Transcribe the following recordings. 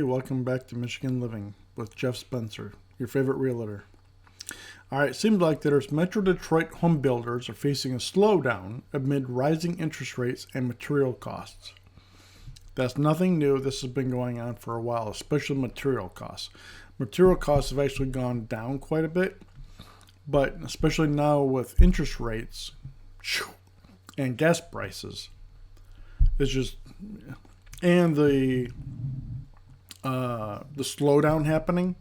everybody. Welcome back to Michigan Living with Jeff Spencer, your favorite realtor. All right, seems like there's Metro Detroit home builders are facing a slowdown amid rising interest rates and material costs. That's nothing new. This has been going on for a while, especially material costs. Material costs have actually gone down quite a bit, but especially now with interest rates and gas prices, it's just, and the slowdown happening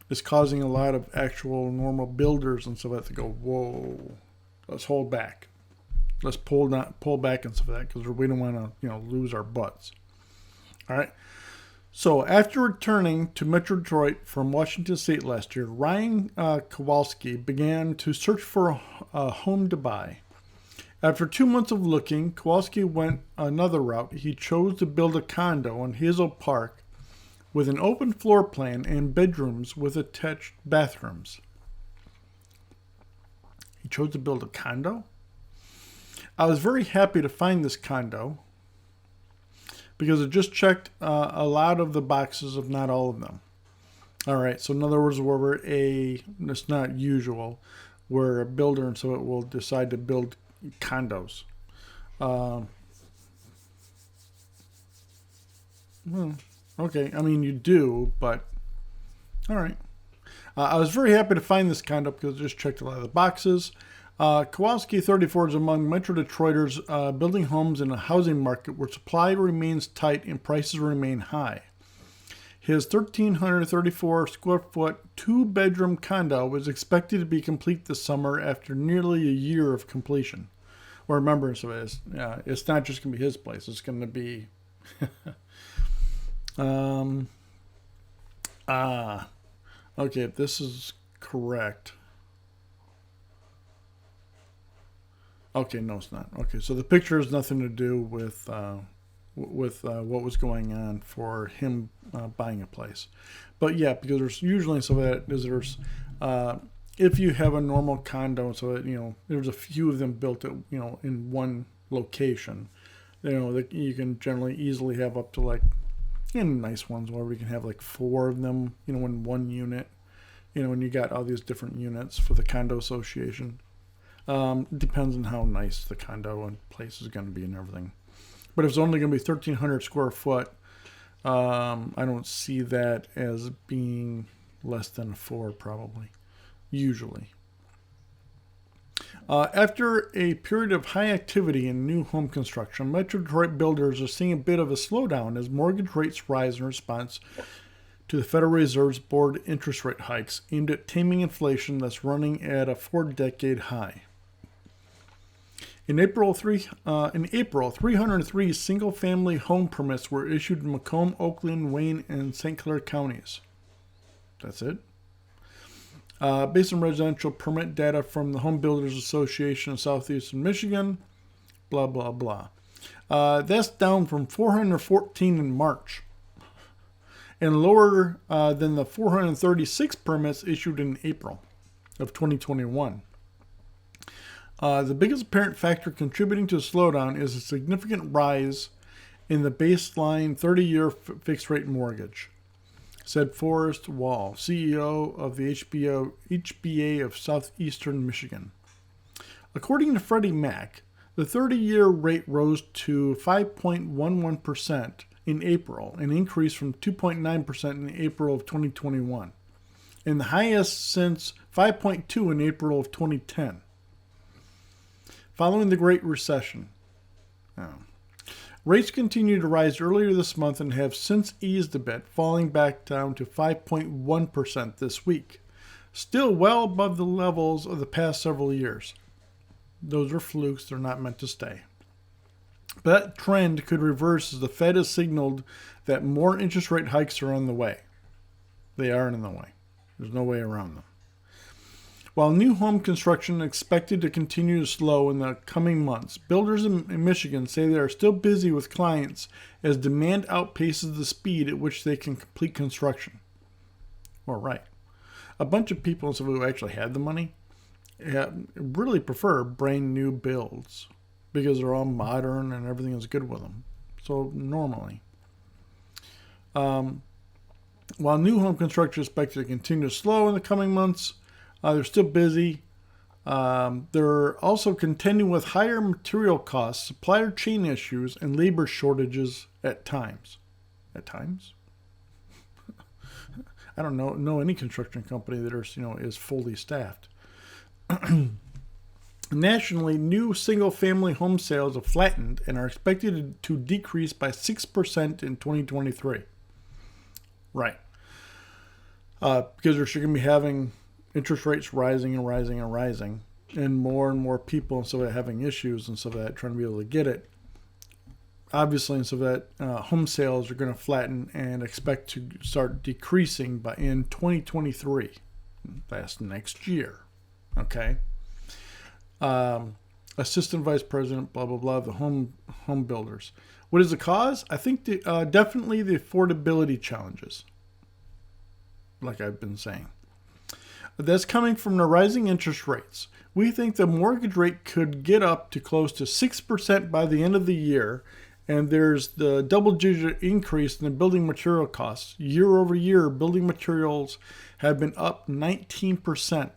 is causing a lot of actual normal builders and stuff like that to go, whoa, let's hold back. Let's pull back and stuff like that because we don't want to, lose our butts. All right. So after returning to Metro Detroit from Washington State last year, Ryan Kowalski began to search for a home to buy. After 2 months of looking, Kowalski went another route. He chose to build a condo in Hazel Park with an open floor plan and bedrooms with attached bathrooms. He chose to build a condo? I was very happy to find this condo because it just checked a lot of the boxes, if not all of them. All right, so in other words, it's not usual where a builder and so it will decide to build condos. Okay, I mean you do, but all right. I was very happy to find this condo because it just checked a lot of the boxes. Kowalski, 34, is among Metro Detroiters building homes in a housing market where supply remains tight and prices remain high. His 1,334 square foot, 2-bedroom condo is expected to be complete this summer after nearly a year of completion. Or remember, so it's not just going to be his place. It's going to be... okay, if this is correct... Okay, no, it's not. Okay, so the picture has nothing to do with what was going on for him buying a place. But yeah, because there's usually some of that is there's if you have a normal condo, so that, there's a few of them built at, in one location, that you can generally easily have up to like, in nice ones where we can have like 4 of them, in one unit, when you got all these different units for the condo association. Depends on how nice the condo and place is going to be and everything. But if it's only going to be 1,300 square foot, I don't see that as being less than 4 probably, usually. After a period of high activity in new home construction, Metro Detroit builders are seeing a bit of a slowdown as mortgage rates rise in response to the Federal Reserve's board interest rate hikes aimed at taming inflation that's running at a 4-decade high. In April, 303 single-family home permits were issued in Macomb, Oakland, Wayne, and St. Clair counties. That's it. Based on residential permit data from the Home Builders Association of Southeastern Michigan, blah, blah, blah. That's down from 414 in March and lower than the 436 permits issued in April of 2021. The biggest apparent factor contributing to the slowdown is a significant rise in the baseline 30-year fixed-rate mortgage, said Forrest Wall, CEO of the HBA of Southeastern Michigan. According to Freddie Mac, the 30-year rate rose to 5.11% in April, an increase from 2.9% in April of 2021, and the highest since 5.2% in April of 2010. Following the Great Recession, rates continued to rise earlier this month and have since eased a bit, falling back down to 5.1% this week, still well above the levels of the past several years. Those are flukes, they're not meant to stay. But that trend could reverse as the Fed has signaled that more interest rate hikes are on the way. They are in the way. There's no way around them. While new home construction is expected to continue to slow in the coming months, builders in Michigan say they are still busy with clients as demand outpaces the speed at which they can complete construction. All right. A bunch of people who actually had the money really prefer brand new builds because they're all modern and everything is good with them. So normally. While new home construction is expected to continue slow in the coming months, they're still busy. They're also contending with higher material costs, supplier chain issues, and labor shortages at times. At times? I don't know any construction company that is fully staffed. Nationally, new single-family home sales have flattened and are expected to decrease by 6% in 2023. Right. Because they're going to be having interest rates rising and rising and rising, and more people and so that having issues and so that trying to be able to get it. Obviously, and so that home sales are going to flatten and expect to start decreasing in 2023. That's next year. Okay. Assistant Vice President, blah, blah, blah, the home builders. What is the cause? I think definitely the affordability challenges, like I've been saying. That's coming from the rising interest rates. We think the mortgage rate could get up to close to 6% by the end of the year, and there's the double-digit increase in the building material costs. Year over year, building materials have been up 19%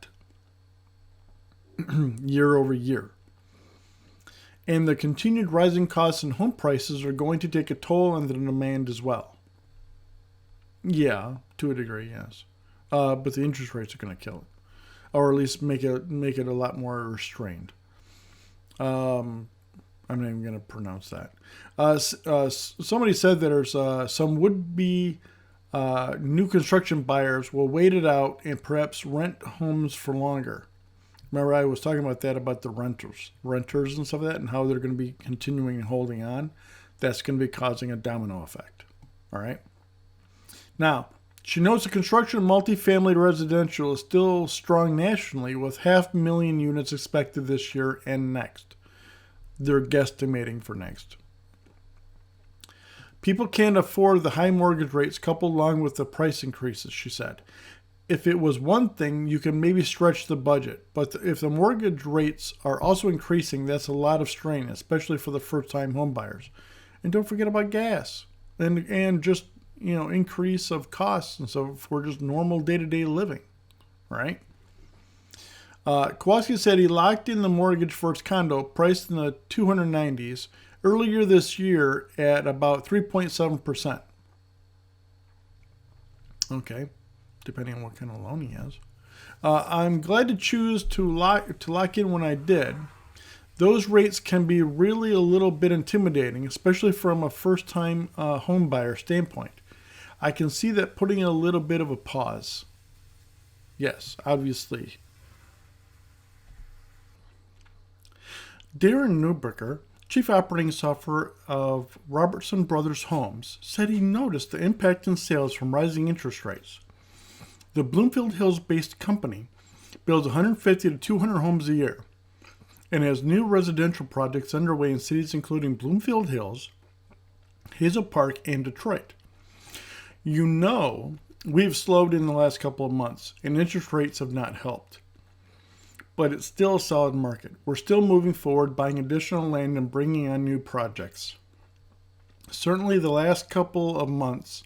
year over year. And the continued rising costs in home prices are going to take a toll on the demand as well. Yeah, to a degree, yes. But the interest rates are going to kill it, or at least make it a lot more restrained. I'm not even going to pronounce that. Somebody said that there's some would-be new construction buyers will wait it out and perhaps rent homes for longer. Remember, I was talking about that, about the renters and stuff like that, and how they're going to be continuing and holding on. That's going to be causing a domino effect. All right. Now, she notes the construction of multifamily residential is still strong nationally, with 500,000 units expected this year and next. They're guesstimating for next. People can't afford the high mortgage rates coupled along with the price increases, she said. If it was one thing, you can maybe stretch the budget. But if the mortgage rates are also increasing, that's a lot of strain, especially for the first-time home buyers. And don't forget about gas and just, increase of costs and so for just normal day-to-day living, right? Kowalski said he locked in the mortgage for his condo, priced in the 290s, earlier this year at about 3.7%. Okay, depending on what kind of loan he has. I'm glad to choose to lock in when I did. Those rates can be really a little bit intimidating, especially from a first-time home buyer standpoint. I can see that putting a little bit of a pause. Yes, obviously. Darren Neuberger, chief operating officer of Robertson Brothers Homes, said he noticed the impact in sales from rising interest rates. The Bloomfield Hills-based company builds 150 to 200 homes a year and has new residential projects underway in cities including Bloomfield Hills, Hazel Park, and Detroit. We've slowed in the last couple of months, and interest rates have not helped. But it's still a solid market. We're still moving forward, buying additional land and bringing on new projects. Certainly the last couple of months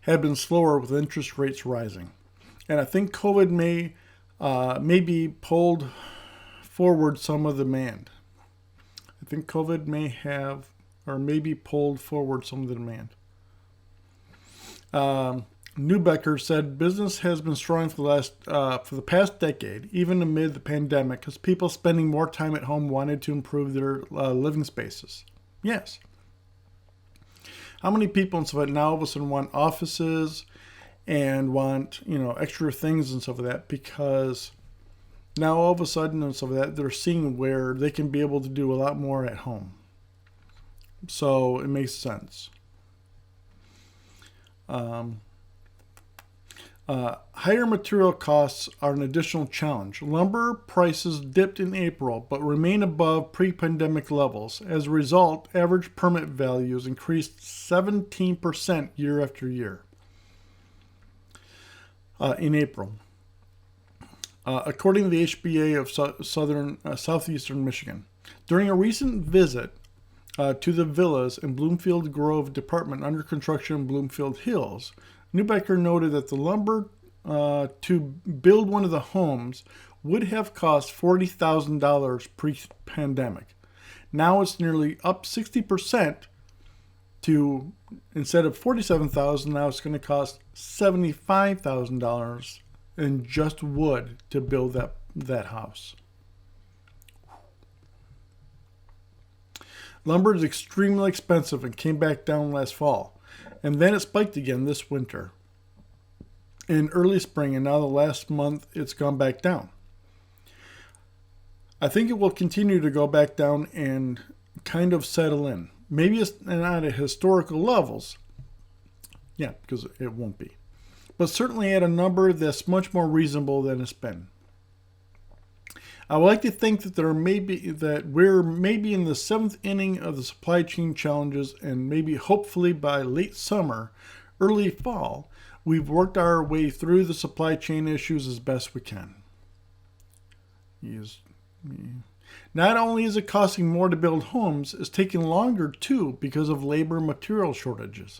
have been slower with interest rates rising. And I think COVID may maybe pulled forward some of the demand. I think COVID may have or maybe pulled forward some of the demand. Neubecker said business has been strong for the past decade, even amid the pandemic, because people spending more time at home wanted to improve their living spaces. Yes. How many people and stuff like that now all of a sudden want offices and want extra things and stuff like that, because now all of a sudden and stuff like that they're seeing where they can be able to do a lot more at home. So it makes sense. Higher material costs are an additional challenge. Lumber prices dipped in April, but remain above pre-pandemic levels. As a result, average permit values increased 17% year after year in April, according to the HBA of Southeastern Michigan. During a recent visit, to the villas in Bloomfield Grove department under construction in Bloomfield Hills, Newbecker noted that the lumber to build one of the homes would have cost $40,000 pre-pandemic. Now it's nearly up 60% to, instead of $47,000, now it's going to cost $75,000 in just wood to build that house. Lumber is extremely expensive and came back down last fall. And then it spiked again this winter. In early spring, and now the last month it's gone back down. I think it will continue to go back down and kind of settle in. Maybe it's not at historical levels. Yeah, because it won't be. But certainly at a number that's much more reasonable than it's been. I would like to think that we're maybe in the 7th inning of the supply chain challenges, and maybe hopefully by late summer, early fall, we've worked our way through the supply chain issues as best we can. Not only is it costing more to build homes, it's taking longer too because of labor and material shortages.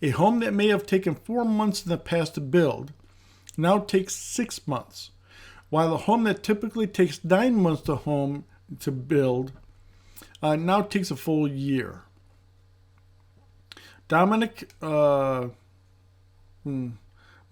A home that may have taken 4 months in the past to build now takes 6 months, while a home that typically takes 9 months to build now takes a full year. Dominic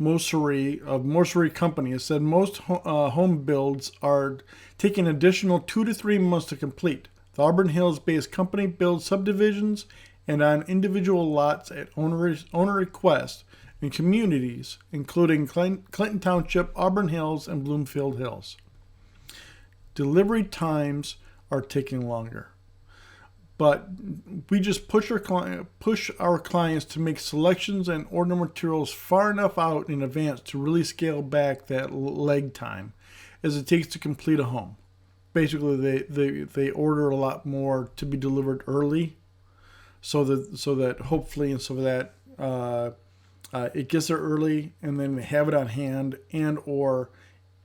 Mossery of Mossery Company has said most home builds are taking an additional 2 to 3 months to complete. The Auburn Hills-based company builds subdivisions and on individual lots at owner request in communities including Clinton Township, Auburn Hills, and Bloomfield Hills. Delivery times are taking longer. But we just push our clients to make selections and order materials far enough out in advance to really scale back that leg time as it takes to complete a home. Basically, they order a lot more to be delivered early, so that hopefully it gets there early, and then they have it on hand, and or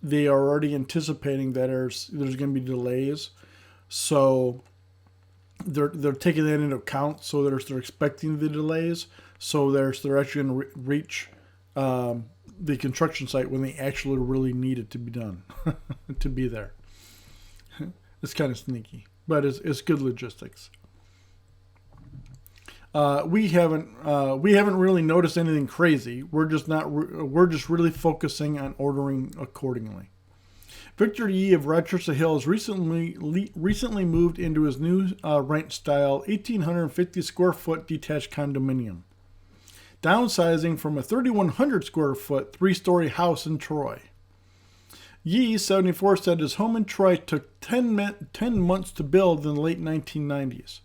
they are already anticipating that there's going to be delays, so they're taking that into account. So they're expecting the delays, so they're actually going to reach the construction site when they actually really need it to be done, to be there. It's kind of sneaky, but it's good logistics. We haven't really noticed anything crazy. We're just really focusing on ordering accordingly. Victor Yee of Rochester Hills recently moved into his new ranch-style 1,850 square foot detached condominium, downsizing from a 3,100 square foot 3-story house in Troy. Yee, 74, said his home in Troy took 10 months to build in the late 1990s.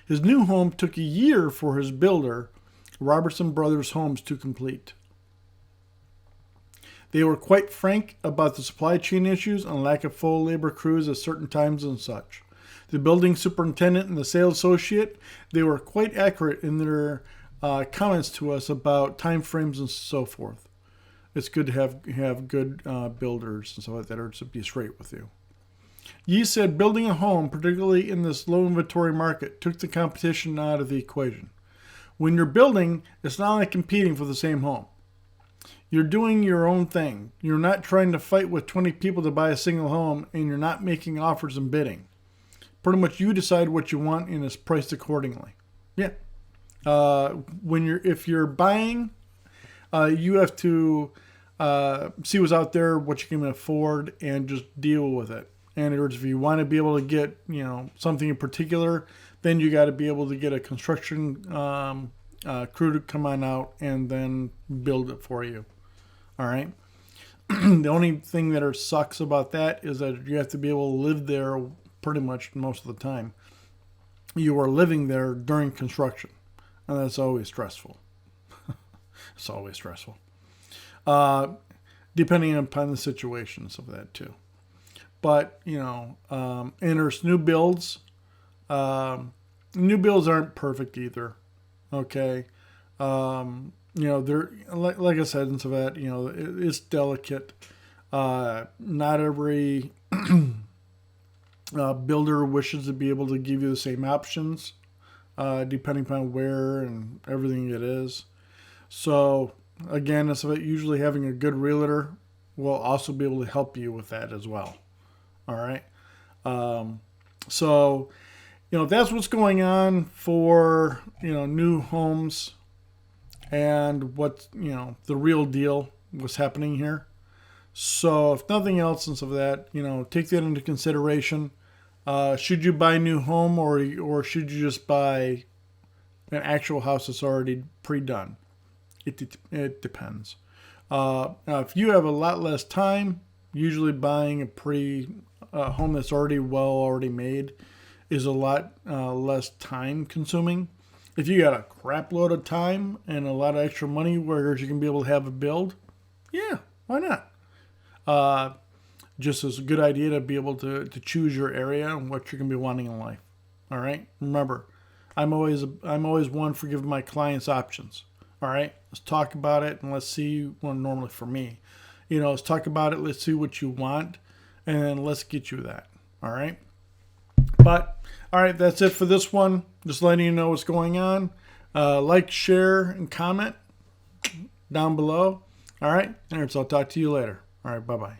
His new home took a year for his builder, Robertson Brothers Homes, to complete. They were quite frank about the supply chain issues and lack of full labor crews at certain times and such. The building superintendent and the sales associate, they were quite accurate in their comments to us about time frames and so forth. It's good to have good builders and stuff like that, or to be straight with you. Yee said building a home, particularly in this low inventory market, took the competition out of the equation. When you're building, it's not like competing for the same home. You're doing your own thing. You're not trying to fight with 20 people to buy a single home, and you're not making offers and bidding. Pretty much you decide what you want and it's priced accordingly. Yeah. If you're buying, you have to see what's out there, what you can afford, and just deal with it. And in other words, if you want to be able to get something in particular, then you got to be able to get a construction crew to come on out and then build it for you. All right. The only thing that sucks about that is that you have to be able to live there pretty much most of the time. You are living there during construction, and that's always stressful. It's always stressful. Depending upon the situations of that too. But, and there's new builds. New builds aren't perfect either. Okay. They're, like I said, and so that, it's delicate. Not every builder wishes to be able to give you the same options. depending upon where and everything it is. So again, it's about usually having a good realtor will also be able to help you with that as well. All right. So, that's what's going on for, new homes and what, the real deal was happening here. So if nothing else and of that, take that into consideration. Should you buy a new home or should you just buy an actual house that's already pre-done? It depends. Now, if you have a lot less time, usually buying a home that's already made is a lot less time consuming. If you got a crap load of time and a lot of extra money where you can be able to have a build, yeah, why not? Just as a good idea to be able to choose your area and what you're going to be wanting in life. All right. Remember, I'm always one for giving my clients options. All right. Let's talk about it and let's see. Well, normally for me, let's talk about it. Let's see what you want, and then let's get you that. All right. But all right, that's it for this one. Just letting you know what's going on. Like, share, and comment down below. All right. So I'll talk to you later. All right. Bye bye.